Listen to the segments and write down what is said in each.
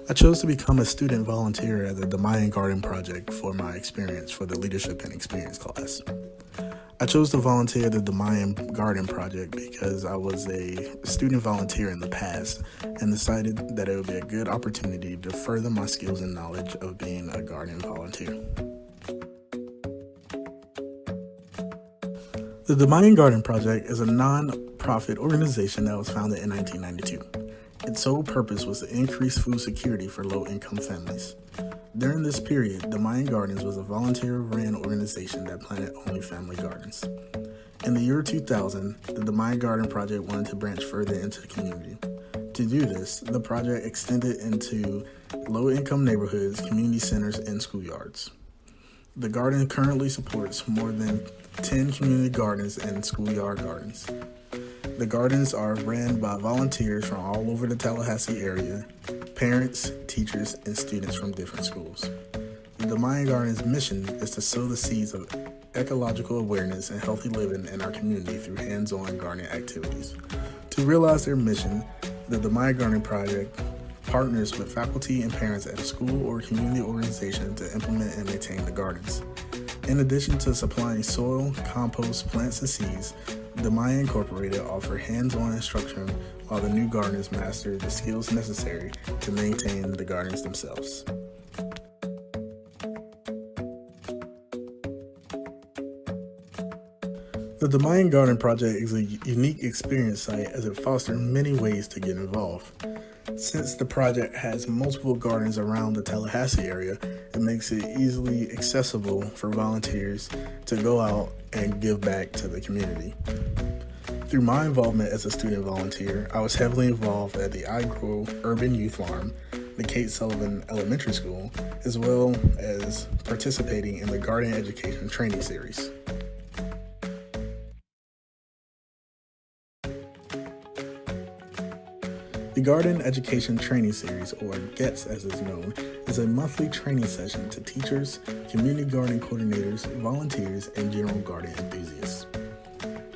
I chose to become a student volunteer at the Damayan Garden Project for my experience for the Leadership and Experience class. I chose to volunteer at the Damayan Garden Project because I was a student volunteer in the past and decided that it would be a good opportunity to further my skills and knowledge of being a garden volunteer. The Damayan Garden Project is a non-profit organization that was founded in 1992. Its sole purpose was to increase food security for low-income families. During this period, Damayan Gardens was a volunteer-run organization that planted only family gardens. In the year 2000, the Damayan Garden Project wanted to branch further into the community. To do this, the project extended into low-income neighborhoods, community centers, and schoolyards. The garden currently supports more than 10 community gardens and schoolyard gardens. The gardens are ran by volunteers from all over the Tallahassee area, parents, teachers, and students from different schools. The Damayan Gardens' mission is to sow the seeds of ecological awareness and healthy living in our community through hands-on gardening activities. To realize their mission, the Damayan Garden Project partners with faculty and parents at a school or community organization to implement and maintain the gardens. In addition to supplying soil, compost, plants, and seeds, Damayan Incorporated offer hands-on instruction while the new gardeners master the skills necessary to maintain the gardens themselves. The Damayan Garden Project is a unique experience site as it fosters many ways to get involved. Since the project has multiple gardens around the Tallahassee area, it makes it easily accessible for volunteers to go out and give back to the community. Through my involvement as a student volunteer, I was heavily involved at the I Grow Urban Youth Farm, the Kate Sullivan Elementary School, as well as participating in the Garden Education Training Series. The Garden Education Training Series, or GETS as it's known, is a monthly training session to teachers, community garden coordinators, volunteers, and general garden enthusiasts.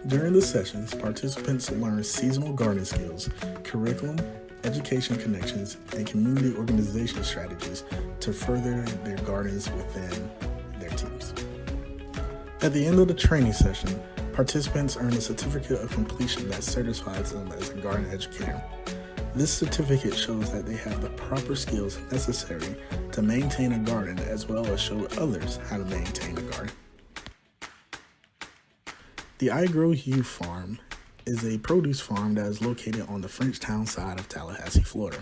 During the sessions, participants learn seasonal gardening skills, curriculum, education connections, and community organization strategies to further their gardens within their teams. At the end of the training session, participants earn a certificate of completion that certifies them as a garden educator. This certificate shows that they have the proper skills necessary to maintain a garden as well as show others how to maintain a garden. The I Grow Youth Farm is a produce farm that is located on the Frenchtown side of Tallahassee, Florida.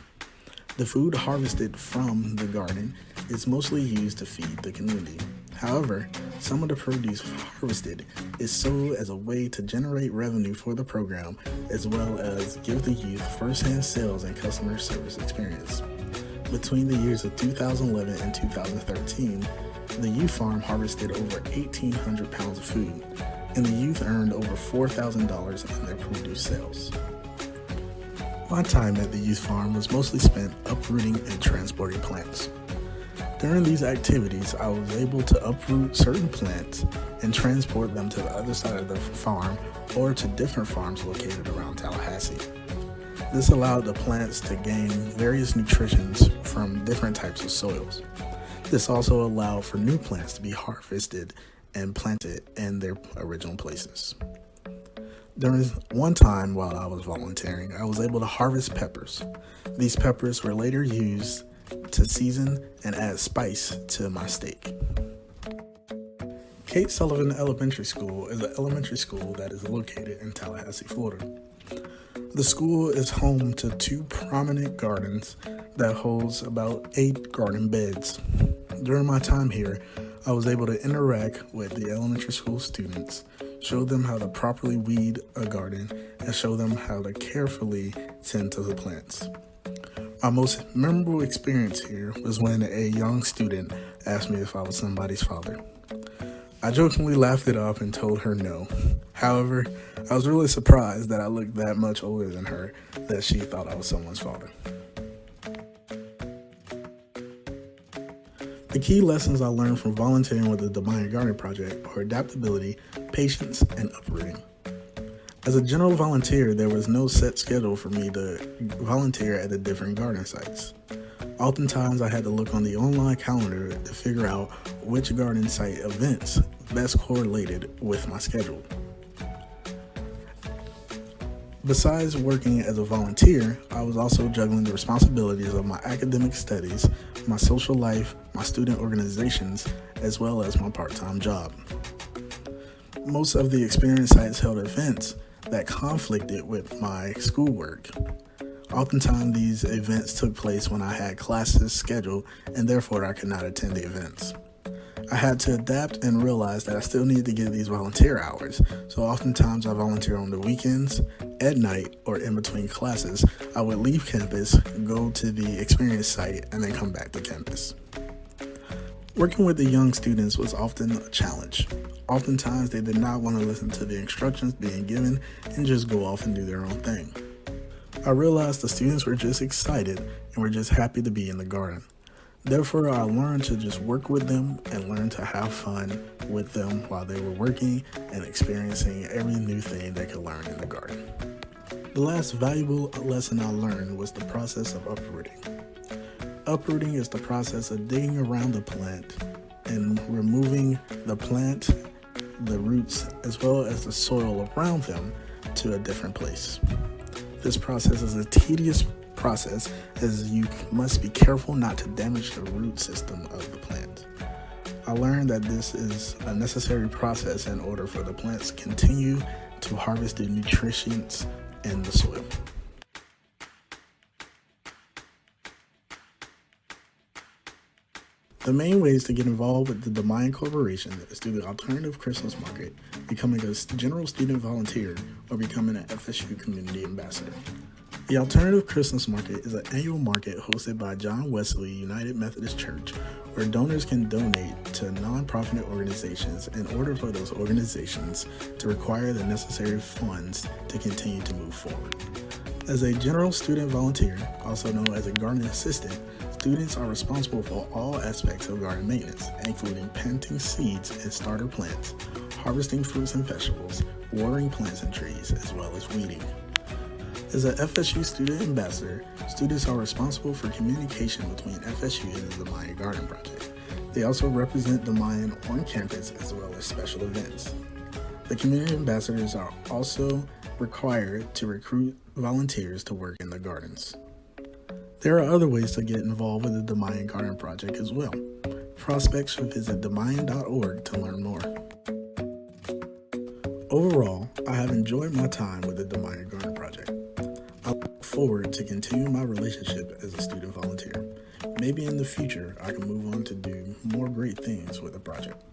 The food harvested from the garden is mostly used to feed the community. However, some of the produce harvested is sold as a way to generate revenue for the program, as well as give the youth first-hand sales and customer service experience. Between the years of 2011 and 2013, the youth farm harvested over 1,800 pounds of food, and the youth earned over $4,000 in their produce sales. My time at the youth farm was mostly spent uprooting and transporting plants. During these activities, I was able to uproot certain plants and transport them to the other side of the farm or to different farms located around Tallahassee. This allowed the plants to gain various nutrients from different types of soils. This also allowed for new plants to be harvested and planted in their original places. During one time while I was volunteering, I was able to harvest peppers. These peppers were later used to season and add spice to my steak. Kate Sullivan Elementary School is an elementary school that is located in Tallahassee, Florida. The school is home to 2 prominent gardens that holds about 8 garden beds. During my time here, I was able to interact with the elementary school students, show them how to properly weed a garden, and show them how to carefully tend to the plants. My most memorable experience here was when a young student asked me if I was somebody's father. I jokingly laughed it off and told her no. However, I was really surprised that I looked that much older than her that she thought I was someone's father. The key lessons I learned from volunteering with the Damayan Garden Project are adaptability, patience, and uprooting. As a general volunteer, there was no set schedule for me to volunteer at the different garden sites. Oftentimes, I had to look on the online calendar to figure out which garden site events best correlated with my schedule. Besides working as a volunteer, I was also juggling the responsibilities of my academic studies, my social life, my student organizations, as well as my part-time job. Most of the experience sites held events that conflicted with my schoolwork. Oftentimes, these events took place when I had classes scheduled, and therefore I could not attend the events. I had to adapt and realize that I still needed to get these volunteer hours. So oftentimes I volunteer on the weekends, at night, or in between classes. I would leave campus, go to the experience site, and then come back to campus. Working with the young students was often a challenge. Oftentimes they did not want to listen to the instructions being given and just go off and do their own thing. I realized the students were just excited and were just happy to be in the garden. Therefore, I learned to just work with them and learn to have fun with them while they were working and experiencing every new thing they could learn in the garden. The last valuable lesson I learned was the process of uprooting. Uprooting is the process of digging around the plant and removing the plant, the roots, as well as the soil around them to a different place. This process is a tedious process as you must be careful not to damage the root system of the plant. I learned that this is a necessary process in order for the plants to continue to harvest the nutrients in the soil. The main ways to get involved with the Damayan Corporation is through the Alternative Christmas Market, becoming a general student volunteer, or becoming an FSU community ambassador. The Alternative Christmas Market is an annual market hosted by John Wesley United Methodist Church, where donors can donate to nonprofit organizations in order for those organizations to require the necessary funds to continue to move forward. As a general student volunteer, also known as a garden assistant, students are responsible for all aspects of garden maintenance, including planting seeds and starter plants, harvesting fruits and vegetables, watering plants and trees, as well as weeding. As an FSU student ambassador, students are responsible for communication between FSU and the Damayan Garden Project. They also represent Damayan on campus as well as special events. The community ambassadors are also required to recruit volunteers to work in the gardens. There are other ways to get involved with the Damayan Garden Project as well. Prospects should visit damayan.org to learn more. Overall, I have enjoyed my time with the Damayan Garden Project. I look forward to continuing my relationship as a student volunteer. Maybe in the future, I can move on to do more great things with the project.